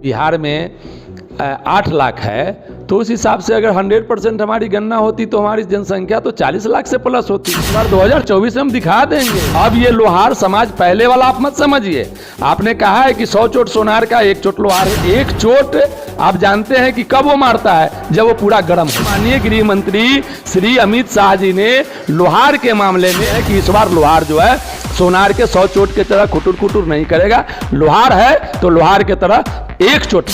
बिहार में 8 लाख है, तो उस हिसाब से अगर 100% हमारी गणना होती तो हमारी जनसंख्या तो 40 लाख से प्लस होती। इस बार 2024 में हम दिखा देंगे। अब ये लोहार समाज पहले वाला आप मत समझिए। आपने कहा है कि 100 चोट सोनार का 1 चोट लोहार है। 1 चोट आप जानते हैं कि कब वो मारता है, जब वो पूरा गर्म हो। माननीय गृह मंत्री श्री अमित शाह जी ने लोहार के मामले में है कि इस बार लोहार जो है सोनार के 100 चोट की तरह खुटुर खुटुर नहीं करेगा। लोहार है तो लोहार की तरह 1 चोट।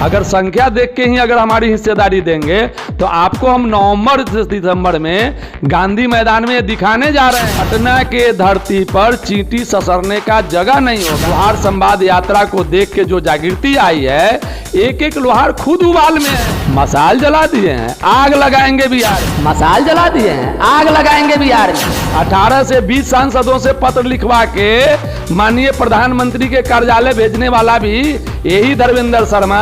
अगर संख्या देख के ही अगर हमारी हिस्सेदारी देंगे तो आपको हम नवंबर से दिसंबर में गांधी मैदान में दिखाने जा रहे हैं। पटना के धरती पर चींटी ससरने का जगह नहीं होगा। लोहार संवाद यात्रा को देख के जो जागृति आई है, एक एक लोहार खुद उबाल में है। मसाल जला दिए हैं, आग लगाएंगे बिहार। मसाल जला दिए हैं, आग लगाएंगे बिहार में। 18 से 20 सांसदों से पत्र लिखवा के माननीय प्रधानमंत्री के कार्यालय भेजने वाला भी यही धर्मेंद्र शर्मा,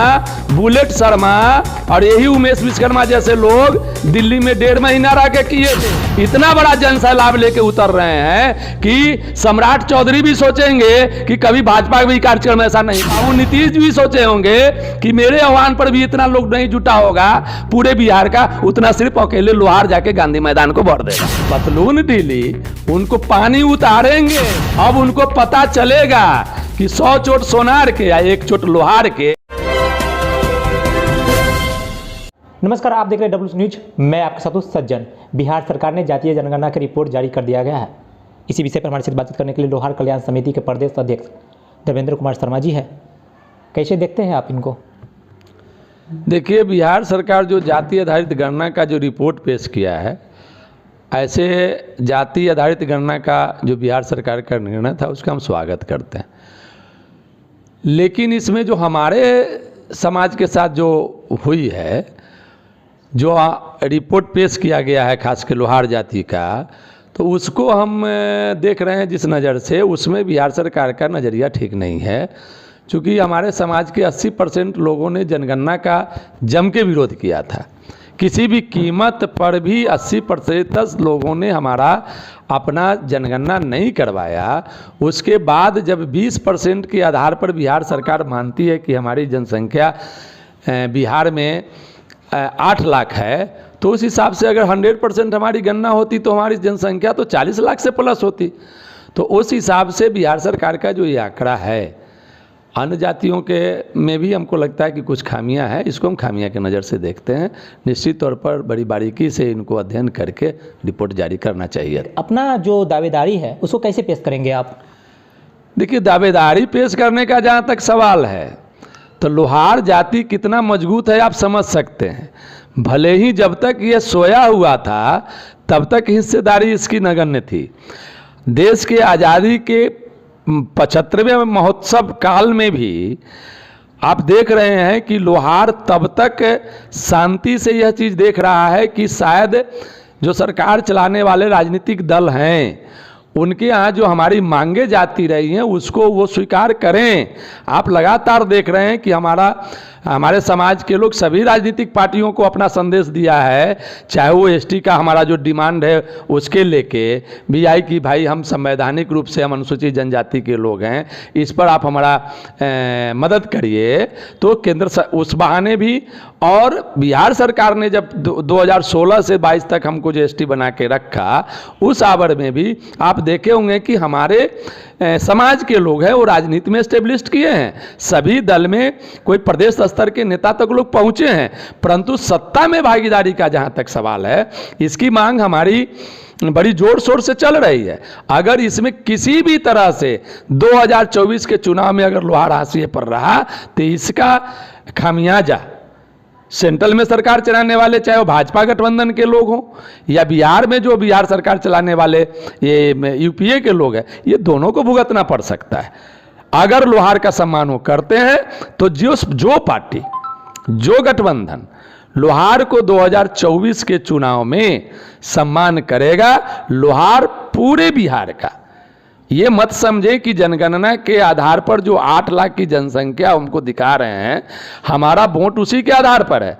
बुलेट शर्मा और यही उमेश विश्वकर्मा जैसे लोग दिल्ली में 1.5 महीना रह के किए थे। इतना बड़ा जन सैलाब लेके उतर रहे हैं कि सम्राट चौधरी भी सोचेंगे कि कभी भाजपा भी कार्यक्रम ऐसा नहीं। बाबू नीतीश भी सोचे होंगे कि मेरे आह्वान पर भी इतना लोग नहीं जुटा होगा पूरे बिहार का, उतना सिर्फ अकेले लोहार जाके गांधी मैदान को भर देगा। पतलून ढीली, उनको पानी उतारेंगे। अब उनको पता चलेगा कि 100 चोट सोनार के या 1 चोट लोहार के। नमस्कार, आप देख रहे हैं डब्ल्यू न्यूज। मैं आपके साथ हूं सज्जन। बिहार सरकार ने जातीय जनगणना की रिपोर्ट जारी कर दिया गया है। इसी विषय पर हमारे साथ बातचीत करने के लिए लोहार कल्याण समिति के प्रदेश अध्यक्ष धर्मेंद्र कुमार शर्मा जी है। कैसे देखते हैं आप इनको? देखिए, बिहार सरकार जो जाति आधारित गणना का जो रिपोर्ट पेश किया है, ऐसे जाति आधारित गणना का जो बिहार सरकार का निर्णय था उसका हम स्वागत करते हैं। लेकिन इसमें जो हमारे समाज के साथ जो हुई है, जो रिपोर्ट पेश किया गया है खासकर लोहार जाति का, तो उसको हम देख रहे हैं जिस नज़र से, उसमें बिहार सरकार का नज़रिया ठीक नहीं है। चूँकि हमारे समाज के 80% लोगों ने जनगणना का जम के विरोध किया था। किसी भी कीमत पर भी 80% लोगों ने हमारा अपना जनगणना नहीं करवाया। उसके बाद जब 20% के आधार पर बिहार सरकार मानती है कि हमारी जनसंख्या बिहार में 8 लाख है, तो उस हिसाब से अगर 100% हमारी गणना होती तो हमारी जनसंख्या तो 40 लाख से प्लस होती। तो उस हिसाब से बिहार सरकार का जो ये आंकड़ा है, अन्य जातियों के में भी हमको लगता है कि कुछ खामियां हैं। इसको हम खामियां की नज़र से देखते हैं। निश्चित तौर पर बड़ी बारीकी से इनको अध्ययन करके रिपोर्ट जारी करना चाहिए। अपना जो दावेदारी है उसको कैसे पेश करेंगे आप? देखिए, दावेदारी पेश करने का जहाँ तक सवाल है, तो लोहार जाति कितना मजबूत है आप समझ सकते हैं। भले ही जब तक ये सोया हुआ था तब तक हिस्सेदारी इसकी नगण्य थी। देश के आज़ादी के 75वें महोत्सव काल में भी आप देख रहे हैं कि लोहार तब तक शांति से यह चीज़ देख रहा है कि शायद जो सरकार चलाने वाले राजनीतिक दल हैं उनके यहाँ जो हमारी मांगे जाती रही हैं उसको वो स्वीकार करें। आप लगातार देख रहे हैं कि हमारे समाज के लोग सभी राजनीतिक पार्टियों को अपना संदेश दिया है, चाहे वो एसटी का हमारा जो डिमांड है उसके लेके भी आई कि भाई हम संवैधानिक रूप से हम अनुसूचित जनजाति के लोग हैं, इस पर आप हमारा मदद करिए। तो केंद्र उस बहाने भी, और बिहार सरकार ने जब 2016 से 22 तक हमको जो एसटी बना के रखा, उस आवर में भी आप देखे होंगे कि हमारे समाज के लोग हैं वो राजनीति में एस्टेब्लिश्ड किए हैं। सभी दल में कोई प्रदेश स्तर के नेता तक लोग पहुंचे हैं, परंतु सत्ता में भागीदारी का जहां तक सवाल है, इसकी मांग हमारी बड़ी जोर शोर से चल रही है। अगर इसमें किसी भी तरह से 2024 के चुनाव में अगर लोहार हाशिए पर रहा तो इसका खामियाजा सेंट्रल में सरकार चलाने वाले, चाहे वो भाजपा गठबंधन के लोग हों या बिहार में जो बिहार सरकार चलाने वाले ये यूपीए के लोग हैं, ये दोनों को भुगतना पड़ सकता है। अगर लोहार का सम्मान वो करते हैं तो जो पार्टी, जो गठबंधन लोहार को 2024 के चुनाव में सम्मान करेगा, लोहार पूरे बिहार का, ये मत समझे कि जनगणना के आधार पर जो 8 लाख की जनसंख्या हमको दिखा रहे हैं, हमारा वोट उसी के आधार पर है।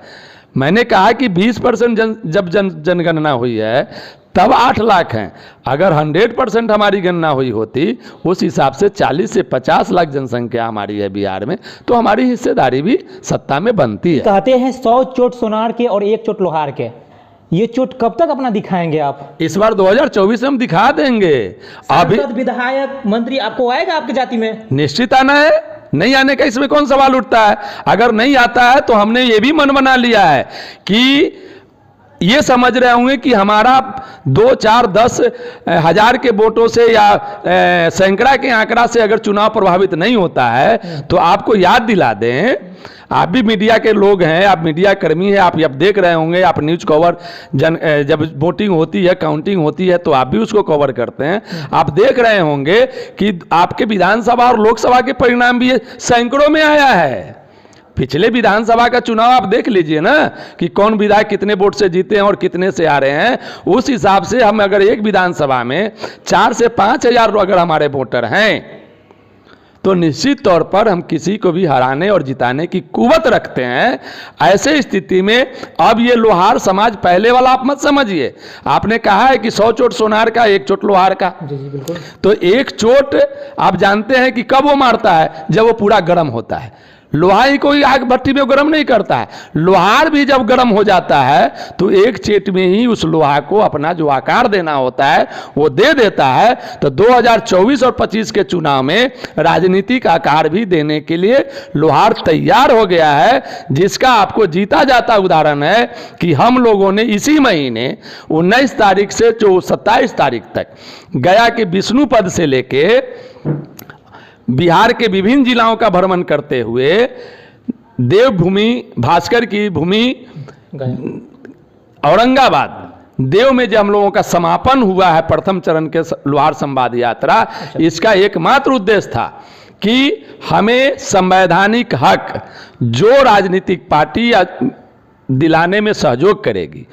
मैंने कहा कि 20% जब जनगणना हुई है तब 8 लाख हैं। अगर 100% हमारी गणना हुई होती, उस हिसाब से 40 से 50 लाख जनसंख्या हमारी है बिहार में, तो हमारी हिस्सेदारी भी सत्ता में बनती है। कहते हैं 100 चोट सोनार के और 1 चोट लोहार के, ये चोट कब तक अपना दिखाएंगे आप? इस बार 2024 में हम दिखा देंगे। अभी सांसद, विधायक, मंत्री आपको आएगा आपकी जाति में? निश्चित आना है, नहीं आने का इसमें कौन सवाल उठता है। अगर नहीं आता है तो हमने ये भी मन बना लिया है कि ये समझ रहे होंगे कि हमारा 2, 4, 10 हजार के वोटों से या सैकड़ा के आंकड़ा से अगर चुनाव प्रभावित नहीं होता है, तो आपको याद दिला दें, आप भी मीडिया के लोग हैं, आप मीडिया कर्मी हैं, आप अब देख रहे होंगे, आप न्यूज कवर जब वोटिंग होती है, काउंटिंग होती है, तो आप भी उसको कवर करते हैं। आप देख रहे होंगे कि आपके विधानसभा और लोकसभा के परिणाम भी सैकड़ों में आया है। पिछले विधानसभा का चुनाव आप देख लीजिए ना कि कौन विधायक कितने वोट से जीते हैं और कितने से आ रहे हैं। उस हिसाब से हम अगर एक विधानसभा में 4 से 5 हजार अगर हमारे वोटर हैं, तो निश्चित तौर पर हम किसी को भी हराने और जिताने की कुवत रखते हैं। ऐसे स्थिति में अब ये लोहार समाज पहले वाला आप मत समझिए। आपने कहा है कि 100 चोट सोनार का, 1 चोट लोहार का। जी बिल्कुल। तो 1 चोट आप जानते हैं कि कब वो मारता है? जब वो पूरा गर्म होता है। लोहा ही कोई आग भट्टी में गर्म नहीं करता है, लोहार भी जब गर्म हो जाता है तो एक चेट में ही उस लोहा को अपना जो आकार देना होता है वो दे देता है। तो 2024 और 25 के चुनाव में राजनीतिक आकार भी देने के लिए लोहार तैयार हो गया है, जिसका आपको जीता जाता उदाहरण है कि हम लोगों ने इसी महीने 19 तारीख से जो 27 तारीख तक गया के विष्णुपद से लेके बिहार के विभिन्न जिलाओं का भ्रमण करते हुए देवभूमि, भास्कर की भूमि औरंगाबाद देव में जब हम लोगों का समापन हुआ है प्रथम चरण के लोहार संवाद यात्रा, इसका एकमात्र उद्देश्य था कि हमें संवैधानिक हक जो राजनीतिक पार्टी या दिलाने में सहयोग करेगी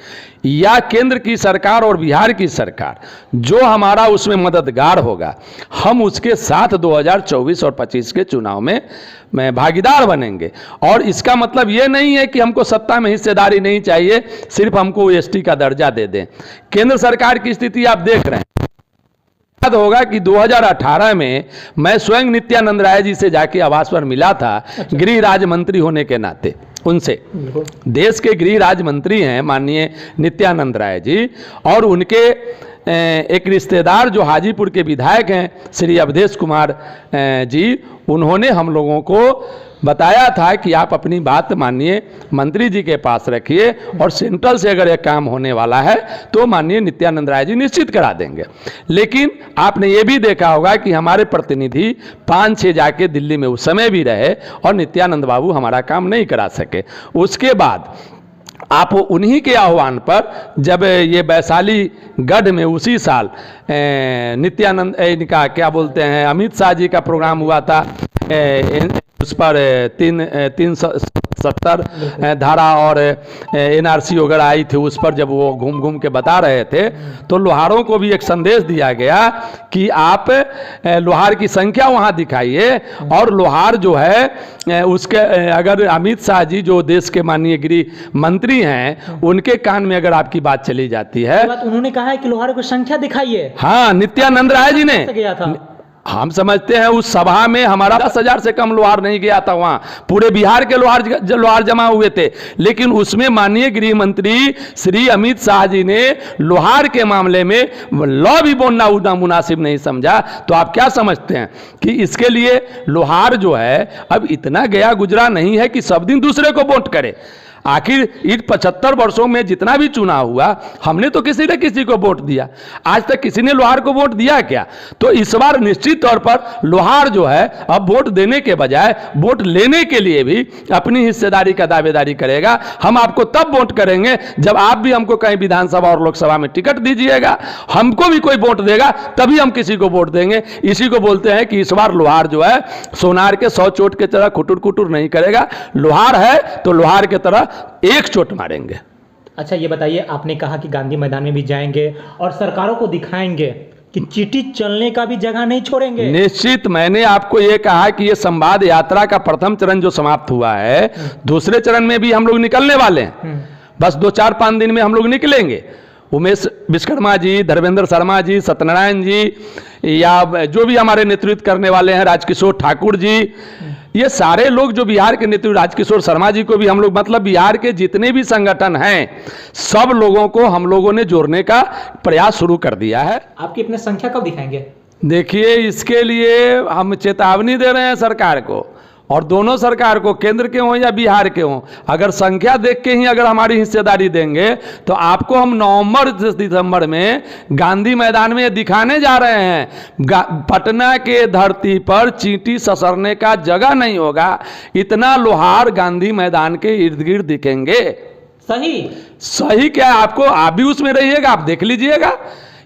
या केंद्र की सरकार और बिहार की सरकार जो हमारा उसमें मददगार होगा, हम उसके साथ 2024 और 25 के चुनाव में भागीदार बनेंगे। और इसका मतलब ये नहीं है कि हमको सत्ता में हिस्सेदारी नहीं चाहिए, सिर्फ हमको एसटी का दर्जा दे दें। केंद्र सरकार की स्थिति आप देख रहे हैं। याद होगा कि 2018 में मैं स्वयं नित्यानंद राय जी से जाके आवास पर मिला था, गृह राज्य मंत्री होने के नाते उनसे। देश के गृह राज्य मंत्री हैं माननीय नित्यानंद राय जी, और उनके एक रिश्तेदार जो हाजीपुर के विधायक हैं श्री अवधेश कुमार जी, उन्होंने हम लोगों को बताया था कि आप अपनी बात माननीय मंत्री जी के पास रखिए और सेंट्रल से अगर यह काम होने वाला है तो माननीय नित्यानंद राय जी निश्चित करा देंगे। लेकिन आपने ये भी देखा होगा कि हमारे प्रतिनिधि 5-6 जाके दिल्ली में उस समय भी रहे और नित्यानंद बाबू हमारा काम नहीं करा सके। उसके बाद आप उन्हीं के आह्वान पर जब ये वैशाली गढ़ में उसी साल नित्यानंद इनका क्या बोलते हैं अमित शाह जी का प्रोग्राम हुआ था, उस पर 370 धारा और एनआरसी वगैरह आई थी, उस पर जब वो घूम घूम के बता रहे थे तो लोहारों को भी एक संदेश दिया गया कि आप लोहार की संख्या वहाँ दिखाइए। और लोहार जो है उसके अगर अमित शाह जी जो देश के माननीय गृह मंत्री हैं उनके कान में अगर आपकी बात चली जाती है, उन्होंने कहा है कि लोहारों की संख्या दिखाइए। हाँ, नित्यानंद राय जी ने गया था। हम समझते हैं उस सभा में हमारा 10,000 से कम लोहार नहीं गया था, वहां पूरे बिहार के लोहार जमा हुए थे। लेकिन उसमें माननीय गृह मंत्री श्री अमित शाह जी ने लोहार के मामले में लॉ भी बोलना उतना मुनासिब नहीं समझा। तो आप क्या समझते हैं कि इसके लिए लोहार जो है अब इतना गया गुजरा नहीं है कि सब दिन दूसरे को वोट करे। आखिर इन 75 वर्षों में जितना भी चुनाव हुआ हमने तो किसी न किसी को वोट दिया, आज तक किसी ने लोहार को वोट दिया क्या? तो इस बार निश्चित तौर पर लोहार जो है अब वोट देने के बजाय वोट लेने के लिए भी अपनी हिस्सेदारी का दावेदारी करेगा। हम आपको तब वोट करेंगे जब आप भी हमको कहीं विधानसभा और लोकसभा में टिकट दीजिएगा, हमको भी कोई वोट देगा तभी हम किसी को वोट देंगे। इसी को बोलते हैं कि इस बार लोहार जो है सोनार के 100 चोट के तरह खुटुर खुटुर नहीं करेगा। लोहार है तो लोहार के तरह एक चोट मारेंगे। अच्छा ये बताइए, आपने कहा कि गांधी मैदान में भी जाएंगे और सरकारों को दिखाएंगे कि चीटी चलने का भी जगह नहीं छोड़ेंगे। निश्चित, मैंने आपको ये कहा कि ये संवाद यात्रा का प्रथम चरण जो समाप्त हुआ है, दूसरे चरण में भी हम लोग निकलने वाले हैं। बस 2-4-5 दिन में हम लोग निकलेंगे। उमेश विश्वकर्मा जी, धर्मेंद्र शर्मा जी, सत्यनारायण जी, या जो भी हमारे नेतृत्व करने वाले हैं, राजकिशोर ठाकुर जी, ये सारे लोग जो बिहार के नेतृत्व, राजकिशोर शर्मा जी को भी हम लोग, मतलब बिहार के जितने भी संगठन हैं, सब लोगों को हम लोगों ने जोड़ने का प्रयास शुरू कर दिया है। आपकी अपने संख्या कब दिखाएंगे? देखिए, इसके लिए हम चेतावनी दे रहे हैं सरकार को, और दोनों सरकार को, केंद्र के हों या बिहार के हों, अगर संख्या देख के ही अगर हमारी हिस्सेदारी देंगे तो आपको हम नवंबर से दिसंबर में गांधी मैदान में दिखाने जा रहे हैं। पटना के धरती पर चींटी ससरने का जगह नहीं होगा, इतना लोहार गांधी मैदान के इर्द गिर्द दिखेंगे। सही क्या, आपको आप भी उसमें रहिएगा, आप देख लीजिएगा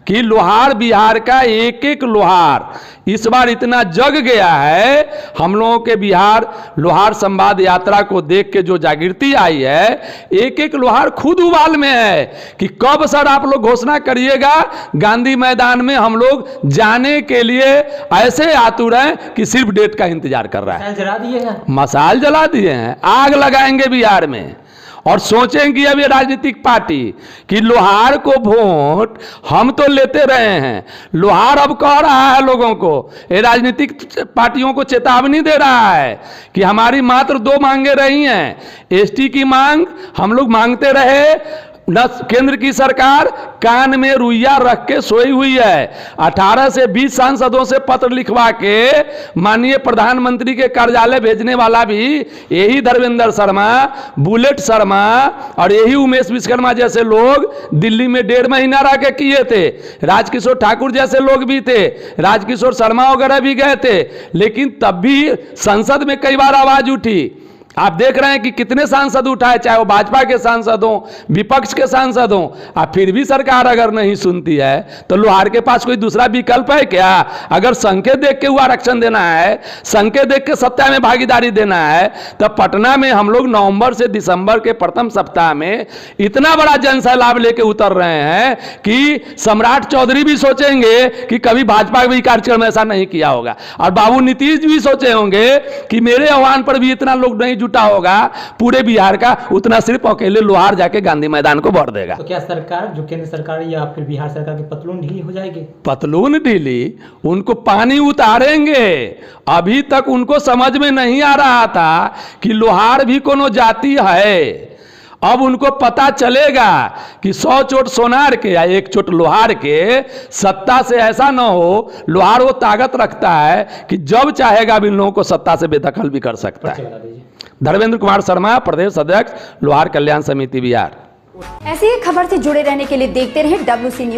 कि लोहार, बिहार का एक एक लोहार इस बार इतना जग गया है। हम लोगों के बिहार लोहार संवाद यात्रा को देख के जो जागृति आई है, एक एक लोहार खुद उबाल में है कि कब सर आप लोग घोषणा करिएगा। गांधी मैदान में हम लोग जाने के लिए ऐसे आतुर हैं कि सिर्फ डेट का इंतजार कर रहा है। जला दिए हैं, मसाल जला दिए हैं, आग लगाएंगे बिहार में, और सोचेंगे अब ये राजनीतिक पार्टी कि लोहार को वोट हम तो लेते रहे हैं, लोहार अब कह रहा है लोगों को, ये राजनीतिक पार्टियों को चेतावनी दे रहा है कि हमारी मात्र 2 मांगे रही हैं। एसटी की मांग हम लोग मांगते रहे, न केंद्र की सरकार कान में रुइया रख के सोई हुई है। 18 से 20 सांसदों से पत्र लिखवा के माननीय प्रधानमंत्री के कार्यालय भेजने वाला भी यही धर्मेंद्र शर्मा, बुलेट शर्मा और यही उमेश विश्वकर्मा जैसे लोग दिल्ली में 1.5 महीना रह के किए थे। राजकिशोर ठाकुर जैसे लोग भी थे, राजकिशोर शर्मा वगैरह भी गए थे, लेकिन तब भी संसद में कई बार आवाज उठी। आप देख रहे हैं कि कितने सांसद उठाए, चाहे वो भाजपा के सांसद हों, विपक्ष के सांसद हों, और फिर भी सरकार अगर नहीं सुनती है तो लोहार के पास कोई दूसरा विकल्प है क्या? अगर संकेत देख के वो आरक्षण देना है, संकेत देख के सत्ता में भागीदारी देना है, तो पटना में हम लोग नवंबर से दिसंबर के प्रथम सप्ताह में इतना बड़ा जनसैलाब लेके उतर रहे हैं कि सम्राट चौधरी भी सोचेंगे कि कभी भाजपा भी कार्यक्रम ऐसा नहीं किया होगा, और बाबू नीतीश भी सोचे होंगे कि मेरे आह्वान पर भी इतना लोग नहीं जुटा होगा पूरे बिहार का, उतना सिर्फ अकेले लोहार जाके गांधी मैदान को भर देगा। तो क्या सरकार, जो केंद्र सरकार या फिर बिहार सरकार की पतलून ढीली हो जाएगी? पतलून ढीली, उनको पानी उतारेंगे। अभी तक उनको समझ में नहीं आ रहा था कि लोहार भी कोनो जाति है। अब उनको पता चलेगा कि 100 चोट सोनार के या 1 चोट लोहार के सत्ता से ऐसा ना हो। लोहार वो ताकत रखता है कि जब चाहेगा भी इन लोगों को सत्ता से बेदखल भी कर सकता है। धर्मेंद्र कुमार शर्मा, प्रदेश अध्यक्ष, लोहार कल्याण समिति बिहार। ऐसी ही खबर से जुड़े रहने के लिए देखते रहे WC न्यूज।